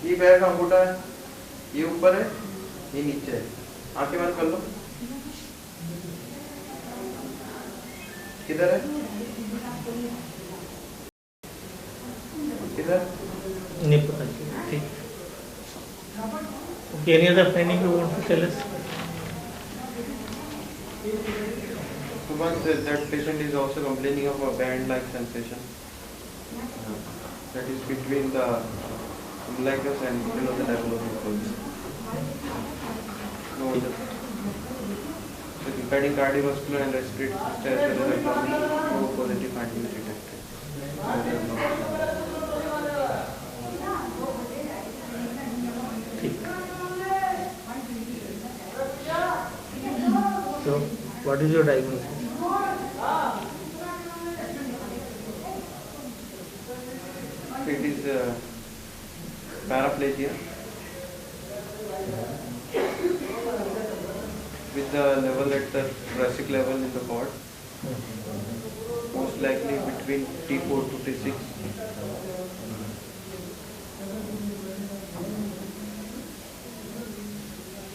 ये पैर का अंगूठा है, ये ऊपर है, ये नीचे है। आंखें बंद कर लो। किधर है? किधर? नहीं पता। ठीक। Okay, any other finding you want to tell us? So once that patient is also complaining of a band-like sensation. That is between the umbilicus and below the diaphragmatic folds. No other. So impairing cardiovascular and respiratory system as well as abdominal, no positive findings detected. So, what is your diagnosis? It is paraplegia with the level at the thoracic level in the cord, most likely between T4 to T6.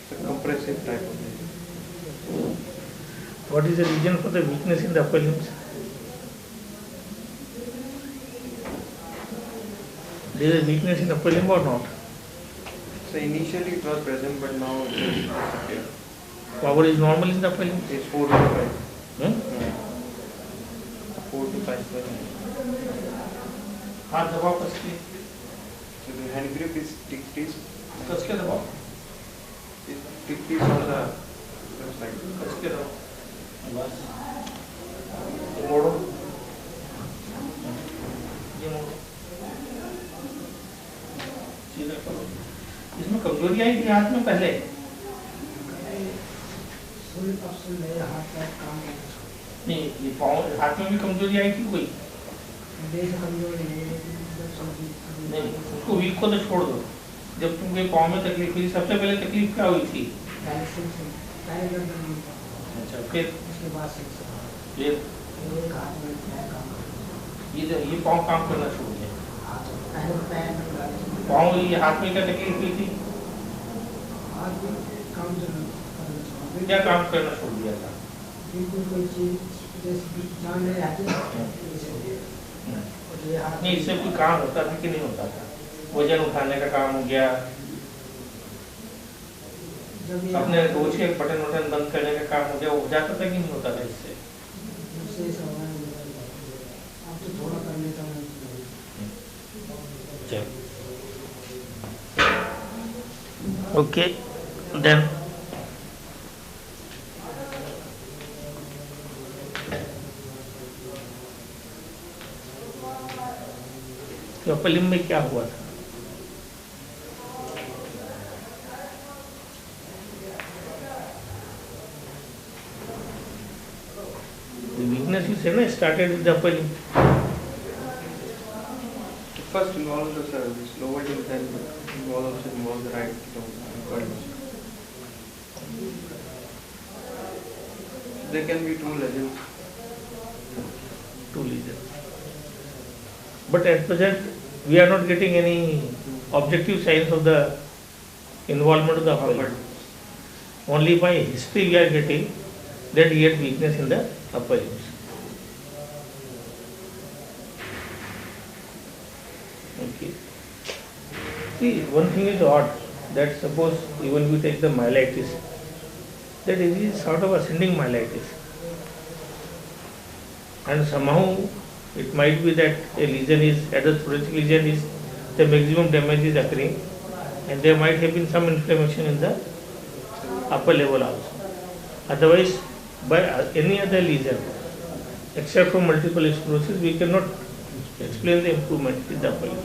It's a compressive type of disease. What is the reason for the weakness in the upper limbs? There is a weakness in upper limb or not? So initially it was present, but now it has disappeared. Power is normal in the upper limbs? It's 4 to 5. Hmm? 4 to 5%. हाथ दबाओ कस के। So the hand grip is tick-tick. कस के दबाओ। Tick-tick on the left side. कस के दबाओ। बस। ये मोड़ो। ये मोड़ो। सीधा करो। इसमें कमजोरी आई थी हाथ में पहले? नहीं, ये पाँव हाथ में भी कमजोरी आई थी कोई? नहीं, उसको वीक को तो छोड़ दो। जब तुमको पाँव में तकलीफ हुई, सबसे पहले तकलीफ क्या हुई थी? अच्छा, फिर उसके बाद फिर ये पाँव काम करना शुरू किया। पाँव ये हाथ में क्या तकलीफ हुई थी? क्या काम करना छोड़ दिया था? नहीं, इससे कोई काम होता था कि नहीं होता था? वजन उठाने का काम हो गया, अपने रोज के बटन वटन बंद करने का काम हो गया, वो हो जाता था कि नहीं होता था इससे? ओके, देन तो upper limb में क्या हुआ था? The weakness you said, no, started with the upper limb. The first involves the cervix, lower limb, then involves the right limb. There can be 2 lesions. 2 lesions. But at present, we are not getting any objective signs of the involvement of the upper limb. Only by history we are getting that he had weakness in the upper limbs. Okay. See, one thing is odd, that suppose even we take the myelitis, that it is sort of ascending myelitis. And somehow it might be that a lesion is, at the thoracic lesion is, the maximum damage is occurring, and there might have been some inflammation in the upper level also. Otherwise, by any other lesion, except for multiple sclerosis, we cannot explain the improvement in the upper limb.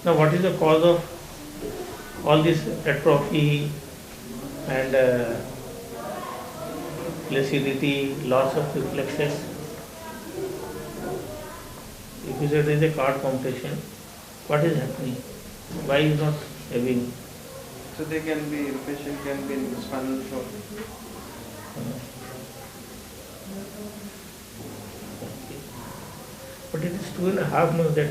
Now, what is the cause of all this atrophy and flaccidity, loss of reflexes? If you say there is a card compression, what is happening? Why is not having? So they can be, the patient can be in spinal shock. But it is 2.5 months that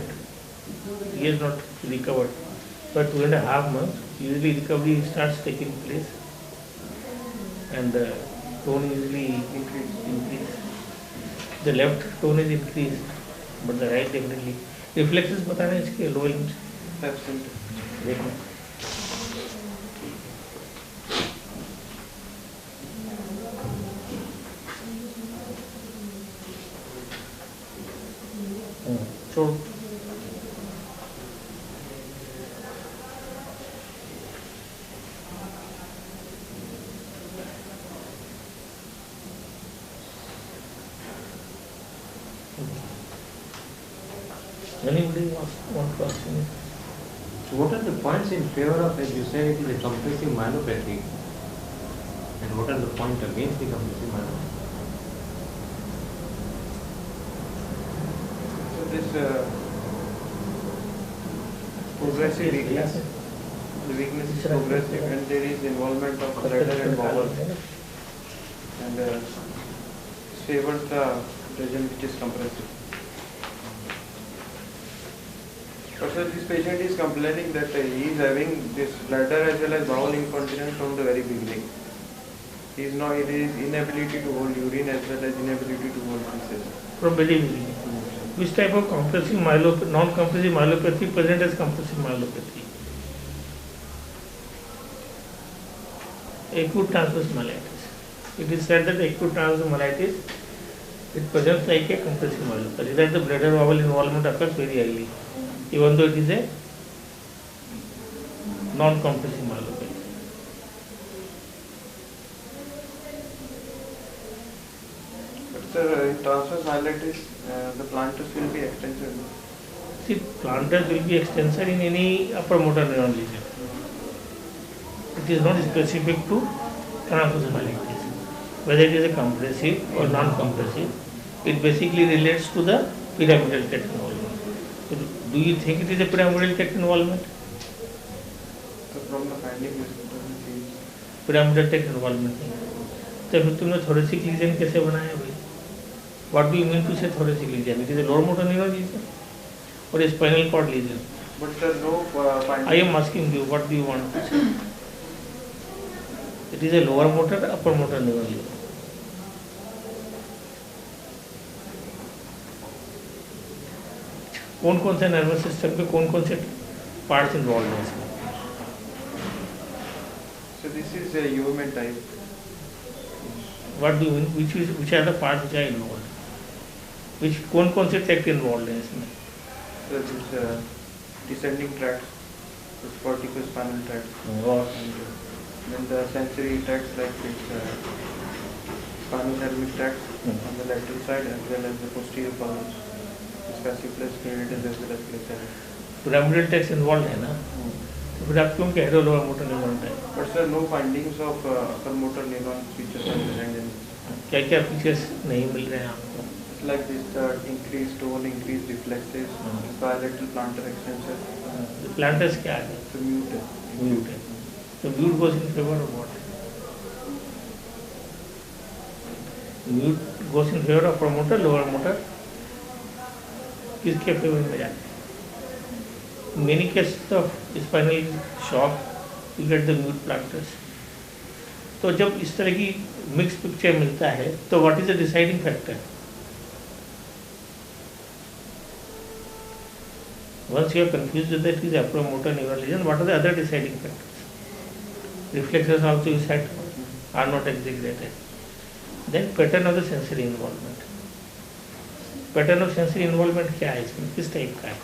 he has not recovered. For 2.5 months, usually recovery starts taking place and the tone usually increase. The left tone is increased, but the right definitely. Reflexes बताना है इसके low limbs. Absent. देखो. छोड़. Anybody want to ask me? So what are the points in favor of, as you said, it is a compressive myelopathy, and what are the points against the compressive myelopathy? So this progressive weakness, the weakness is progressive and there is involvement of bladder and bowel, and favors the region which is compressive. But sir, this patient is complaining that he is having this bladder as well as bowel incontinence from the very beginning. He is now, it is inability to hold urine as well as inability to hold feces. From very beginning. Which type of compressive myelopathy, non-compressive myelopathy present as compressive myelopathy? Acute transverse myelitis. It is said that acute transverse myelitis, it presents like a compressive myelopathy. That the bladder bowel involvement occurs very early, even though it is a non-compressive myelopathy. But sir, in transverse myelitis, the planters will be extensor. See, planters will be extensor in any upper motor neuron lesion. It is not specific to transverse myelitis. Whether it is a compressive or non-compressive, it basically relates to the pyramidal tract involvement. So, do you think it is a pyramidal tract involvement? So from the finding, it doesn't seem. pyramidal tract involvement नहीं है. तो फिर तुमने thoracic lesion कैसे बनाया भाई? What do you mean to say thoracic lesion? It is a lower motor neuron lesion or a spinal cord lesion? But sir, no finding. I am asking you, what do you want to say? It is a lower motor, upper motor neuron lesion. कौन कौन से nervous system पे कौन कौन से parts involve हैं इसमें? So this is a UMN type. What do you mean? Which are the parts which are involved? Which कौन कौन से ट्रैक्ट इन्वॉल्व हैं इसमें? So this descending tracts, this corticospinal tract. और Then the sensory tracts like this spinothalamic tract on the lateral side as well as the posterior columns. This fasciculus creatus as well as flexure. pyramidal tract involve है ना? तो फिर आप क्यों कह रहे हो lower motor neuron type? But sir, no findings of upper motor neuron features are present in this. क्या क्या फीचर्स नहीं मिल रहे हैं आपको? It's like this increased tone, increased reflexes, bilateral plantar extensor, planters क्या है? so mute. म्यूट है. तो mute goes in favour of what? Mute goes in favour of motor, lower motor किसके फेवर में जाते हैं? Many cases of spinal shock, you get the mute planters. तो जब इस तरह की मिक्स पिक्चर मिलता है तो what is the deciding factor? Once you are confused with that is upper motor neuron lesion, what are the other deciding factors? Reflexes also you said are not exaggerated. Then pattern of the sensory involvement. Pattern of sensory involvement क्या है इसमें? किस type का है?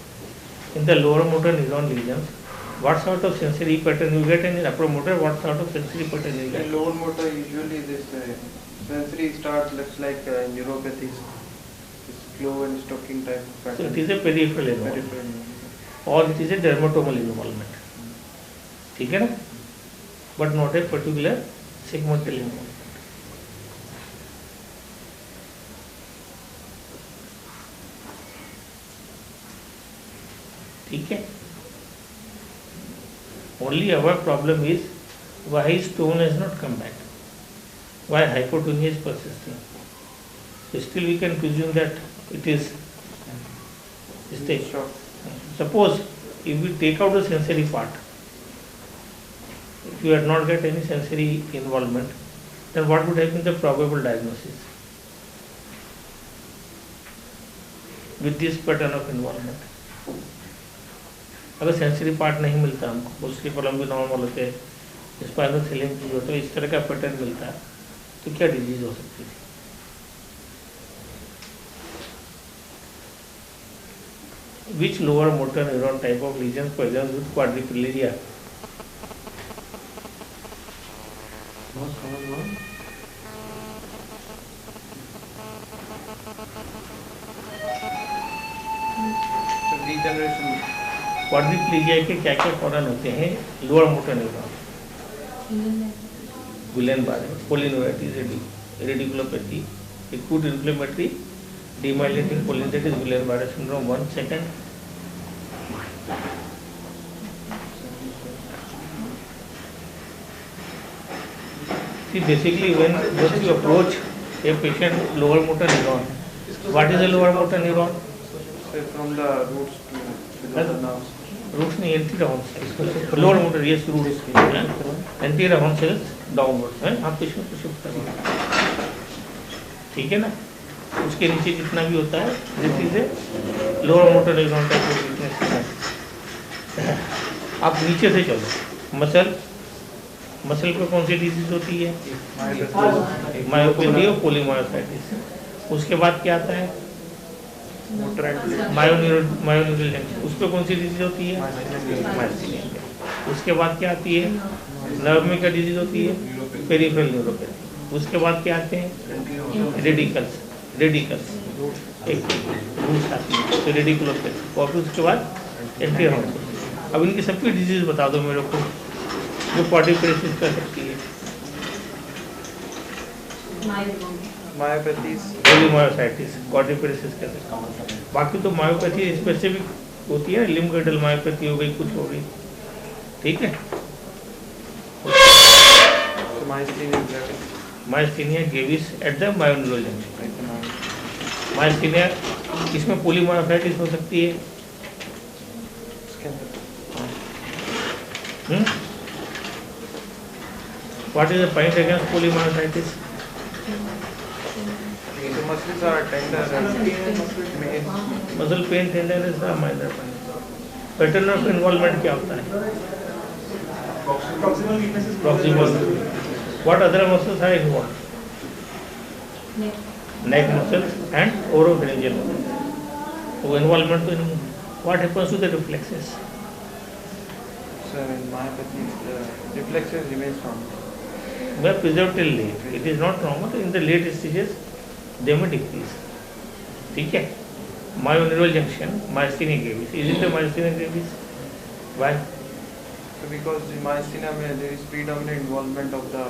In the lower motor neuron lesions, what sort of sensory pattern you get, and in upper motor, what sort of sensory pattern you In get? lower motor, usually this sensory starts looks like neuropathies, this slow and stalking type of So pattern. it is a peripheral involvement, Peripheral. or it is a dermatomal involvement. ठीक है ना? But not a particular segmental involvement. ठीक है? Only our problem is why stone has not come back, why hypotonia is persisting. So still we can presume that it is stage. Shock. Suppose if we take out the sensory part, if you had not got any sensory involvement, then what would have been the probable diagnosis with this pattern of involvement? अगर sensory part नहीं मिलता हमको, उसके column भी normal होते हैं, spinal थैलेम भी होता है, इस तरह का पैटर्न मिलता है, तो क्या डिजीज हो सकती थी? Which lower motor neuron type of lesions present with quadriplegia? Degeneration. Quadriplegia के क्या क्या फॉरन होते हैं? Lower motor neuron, Guillain-Barré, polyneuritis, radiculopathy, acute inflammatory demyelinating polyneuritis, Guillain-Barré syndrome. 1 second. See, basically when you approach a patient lower motor neuron, what is the lower motor neuron? Say from the roots to below the nerves. Roots नहीं, anterior horn cells. Lower motor, yes, roots. Anterior horn cells downwards. आप patient को shift करिए, ठीक है ना? उसके नीचे जितना भी होता है, this is a lower motor neuron type of weakness. आप नीचे से चलो, मसल पे कौन सी डिजीज होती है? मायोपैथी और पोलीमायोसाइटिस। उसके बाद क्या आता है? मायोन्यूरल जंक्शन। उस पर कौन सी डिजीज होती है? मायस्थीनिया। उसके बाद क्या आती है? नर्व में क्या डिजीज होती है? Peripheral neuropathy. उसके बाद क्या आते हैं? रेडिकल्स, एक रूट्स आती है, तो रेडिकुलोपैथी। और फिर उसके बाद एंटीरियर हॉर्न। अब इनकी सबकी डिजीज बता दो मेरे को जो क्वाड्रिप्लेजिया कर सकती है। Myopathies. पोलीमायोसाइटिस, क्वाड्रिप्लेजिया कर सकती है। बाकी तो मायोपैथी स्पेसिफिक होती है, लिम्फ-गिडल मायोपैथी हो गई, कुछ हो गई, ठीक है। Myasthenia gravis at the myoneural junction. Myasthenia, इसमें पोलीमायोसाइटिस हो सकती है। What is the point against polymyositis? The muscles are tender and Muscle pain, tenderness are minor pain. Pattern of involvement क्या होता है? Proximal. What other muscles are involved? Neck muscles and oropharyngeal muscles. So involvement तो नहीं है. What happens to the reflexes? so in myopathy, the reflexes remain strong. They are preserved till late. It is not normal. In the late stages, they may decrease. ठीक है? Myoneural junction, myasthenia gravis. Is it the myasthenia gravis? Why? So because in myasthenia there is predominant involvement of the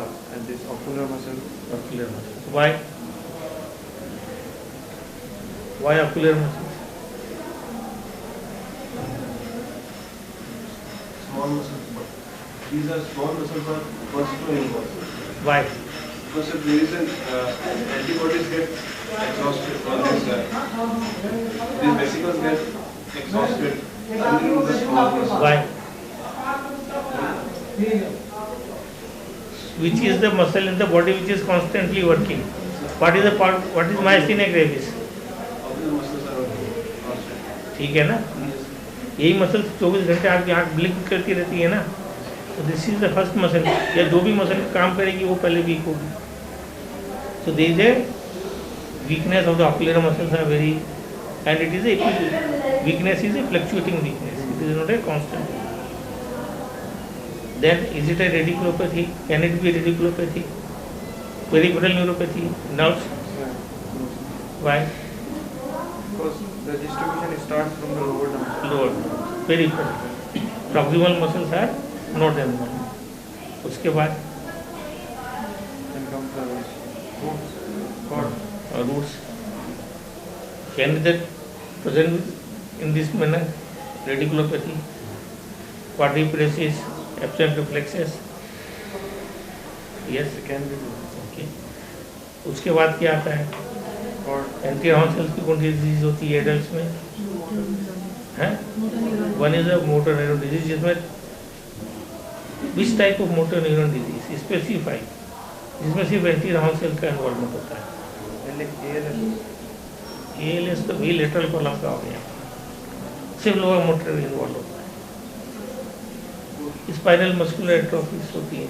this ocular muscle. Ocular muscles. Why? Why ocular muscles? Small muscles. These are small muscles are first to involve. Why? Because if there is an antibodies get exhausted, or these vesicles get exhausted under the small muscle. Why? Which is the muscle in the body which is constantly working? What is the part? What is myasthenia gravis? Ocular muscles are constant. ठीक है ना? यही muscle 24 घंटे आपकी आँख blink करती रहती है ना? तो this is the first muscle, या जो भी मसल काम करेगी वो पहले वीक होगी. So there is a weakness of the ocular muscles are very, and it is a weakness is a fluctuating weakness, it is not a constant. Then is it a radiculopathy? Can it be radiculopathy? Peripheral neuropathy, nerves? Why? Because the distribution starts from the lower nerve. Lower, peripheral. Proximal muscles are not involved. उसके बाद Then comes the roots, cord. roots. Can that present in this manner? Radiculopathy, quadriparesis, absent reflexes. Yes. It can be Okay. उसके बाद क्या आता है? cord. Anti horn sales की कौन सी disease होती है एडल्ट्स में? है, one is a motor neuron disease, जिसमें which type of motor neuron disease specify, जिसमें सिर्फ एंटी राउंड सेल का इन्वॉल्वमेंट होता है। ALS तो भी लेटरल कॉलम का हो गया, सिर्फ लोअर मोटर इन्वॉल्व होता है। स्पाइनल मस्कुलर एट्रोफीज होती है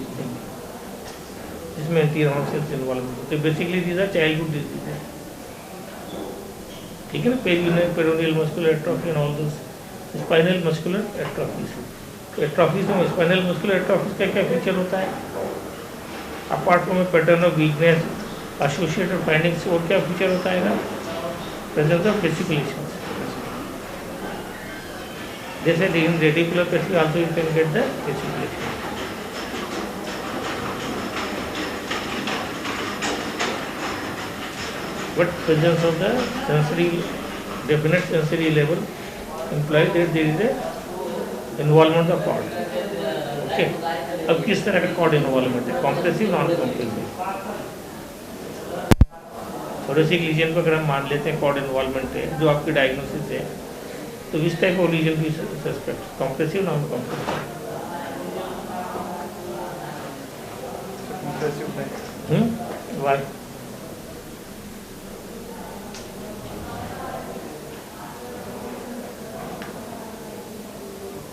जिसमें एंटी राउंड सेल्स इन्वॉल्वमेंट होते हैं। Basically these are childhood disease है, ठीक है ना, peroneal muscular atrophy and all this spinal muscular atrophies. तो एट्रोफीज में स्पाइनल मस्कुलर एट्रोफीज का क्या फीचर होता है, apart from A pattern of weakness associated findings, और क्या फीचर होता है ना, प्रेजेंस ऑफ वेसिकुलेशन। जैसे in radiculopathy also you can get the fasciculation. But presence of the sensory, definite sensory level implies that there is a involvement of cord. Okay. अब किस तरह का cord involvement है, compressive, non-compressive। Thoracic legion पर अगर हम मान लेते हैं cord involvement है, जो आपकी डायग्नोसिस है, तो इस टाइप ऑफ लीजन की suspect, compressive, non-compressive। Why?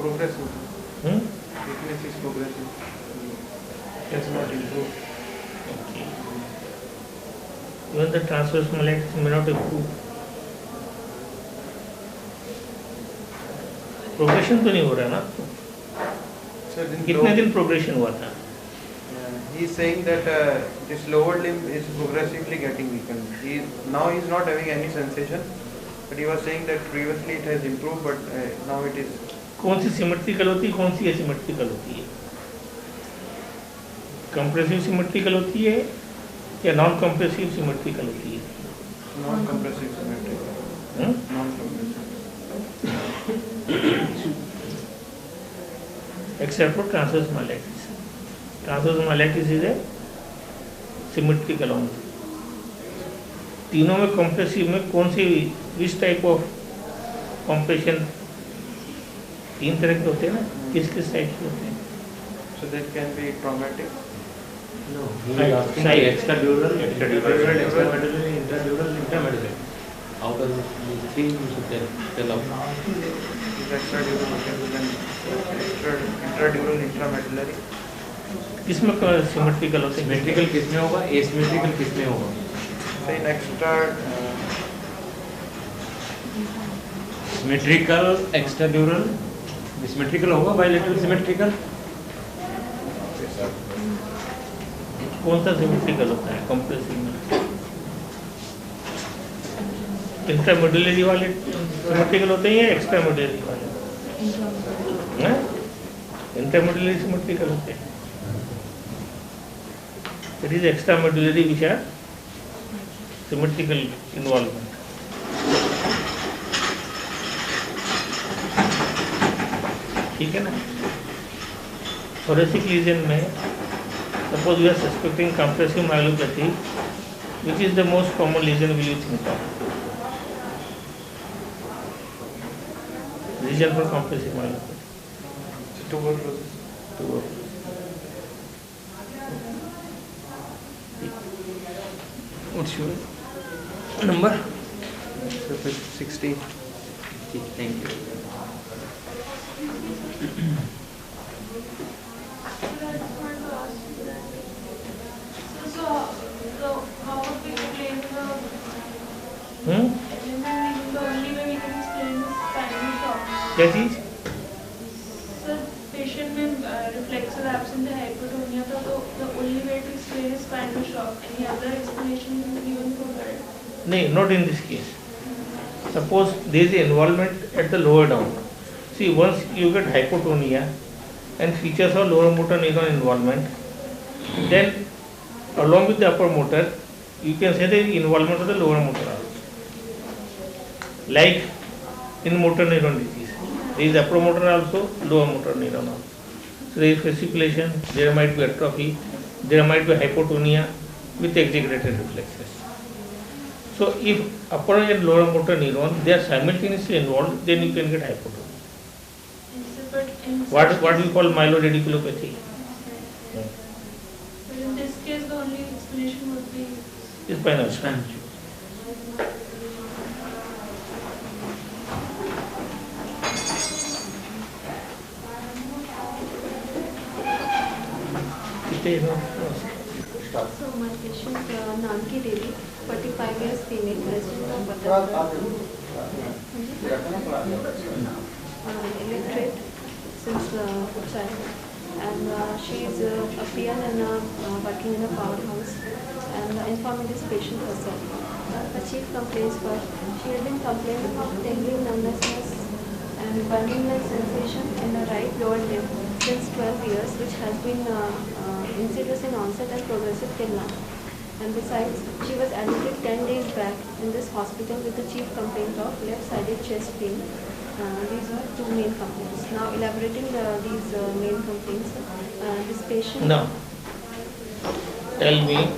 Progressive. Weakness is progressive. It's not improved. Okay. Even the transverse malaise may not improve. Progression तो नहीं हो रहा ना, कितने दिन प्रोग्रेशन हुआ था? He is saying that this lower limb is progressively getting weakened. Now he is not having any sensation, but he was saying that previously it has improved, but now it is. कौन सी symmetrical होती है, कौन सी asymmetrical होती है? Compressive symmetrical होती है या non compressive symmetrical होती है? Non compressive symmetrical. Non compressive. Except for transverse myelitis. Transverse myelitis is a symmetrical only. तीनों में कंप्रेसिव में कौन सी, विच टाइप ऑफ कंप्रेशन? तीन तरह के होते हैं ना, किस किस टाइप के होते हैं? So that can be traumatic. No, he is asking the extradural, extramedullary, intradural, intramedullary. Out of the three, you should tell out. Is extradural, intradural, intramedullary. किसमें सिमेट्रिकल होते हैं? सिमेट्रिकल किसमें होगा, एसिमेट्रिकल किसमें होगा? Say in extra. Symmetrical, extradural, symmetrical होगा, bilateral symmetrical. कौन सा सिमेट्रिकल होता है कंप्रेसिव में? इंट्रामेडुलरी वाले सिमेट्रिकल होते हैं या एक्स्ट्रामेडुलरी वाले? इंट्रामेडुलरी सिमेट्रिकल होते हैं। It is extramedullary which are symmetrical involvement. ठीक है ना। थोरेसिक लीजन में suppose we are suspecting compressive myelopathy, which is the most common lesion will you think of? Reason for compressive myelopathy? Tuberculosis. What's your number? 16. Thank you. So how would we explain the only way we can explain the spinal shock? क्या चीज? So patient में reflexive absent है, hypotonia था, तो the only way to explain is spinal shock. Any other explanation given for that? नहीं, not in this case. Suppose there is involvement at the lower down. See, once you get hypotonia and features of lower motor neuron involvement, then along with the upper motor, you can say the involvement of the lower motor also. Like in motor neuron disease, there is upper motor also, lower motor neuron also. So there is fasciculation, there might be atrophy, there might be hypotonia with exaggerated reflexes. So So if upper and lower motor neuron they are simultaneously involved, then you can get hypotonia. But in What we call myeloradiculopathy. But in this case, the only explanation would be Is spinal cord. So my patient Nanki Devi, 45 years female, resident of Pattabra, illiterate since childhood, and she is a peon and working in a powerhouse, and informing this patient herself. The chief complaints were she had been complaining of tingling numbness and burning-like sensation in the right lower limb since 12 years, which has been insidious in onset and progressive till now. And besides, she was admitted 10 days back in this hospital with the chief complaint of left-sided chest pain. These are two main complaints. Now elaborating these main complaints, this patient... Now, tell me,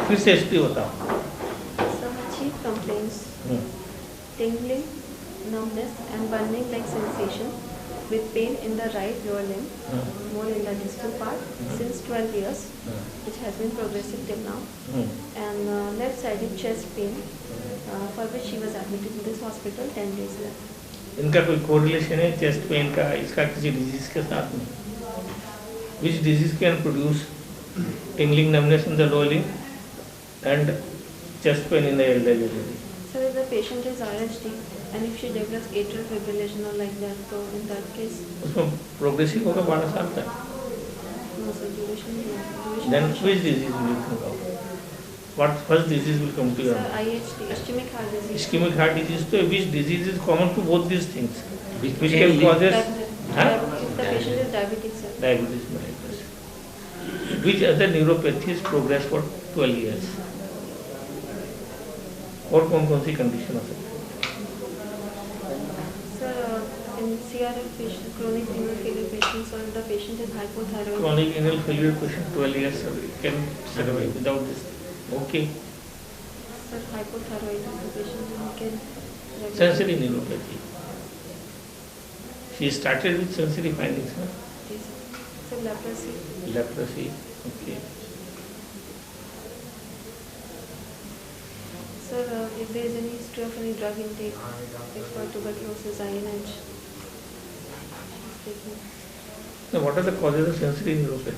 फिर से history बताओ. So her chief complaints, tingling, numbness and burning like sensation with pain in the right lower limb, more in the distal part, since 12 years, which has been progressive till now, and left-sided chest pain, for which she was admitted in this hospital 10 days later. इनका कोई correlation है chest pain का इसका किसी disease के साथ में? Which disease can produce tingling numbness in the lower limb and chest pain in the elderly lady? So if the patient is RHD and if she develops atrial fibrillation or like that, so in that case, उसमें progressive होगा 12 साल तक. no, so duration. Then which disease will you think of? What first disease will come to your Sir, mind? IHD, ischemic heart disease. Ischemic heart disease. So which disease is common to both these things? Which Which can can lead- causes If the patient is diabetic, sir. diabetes mellitus. Which other neuropathies progress for 12 years? और कौन सी condition हो सकती है? Sir, in CRF patient, chronic renal failure patients, or if the patient is hypothyroid. Chronic renal failure patient 12 years can survive without this. Okay. Sir, hypothyroid, the patient can. Sensory neuropathy. She started with sensory findings. Huh? Yes. Sir, leprosy. Leprosy. Okay. Sir, if there is any history of any drug intake, like for tuberculosis, INH. Now, what are the causes of sensory neuropathy?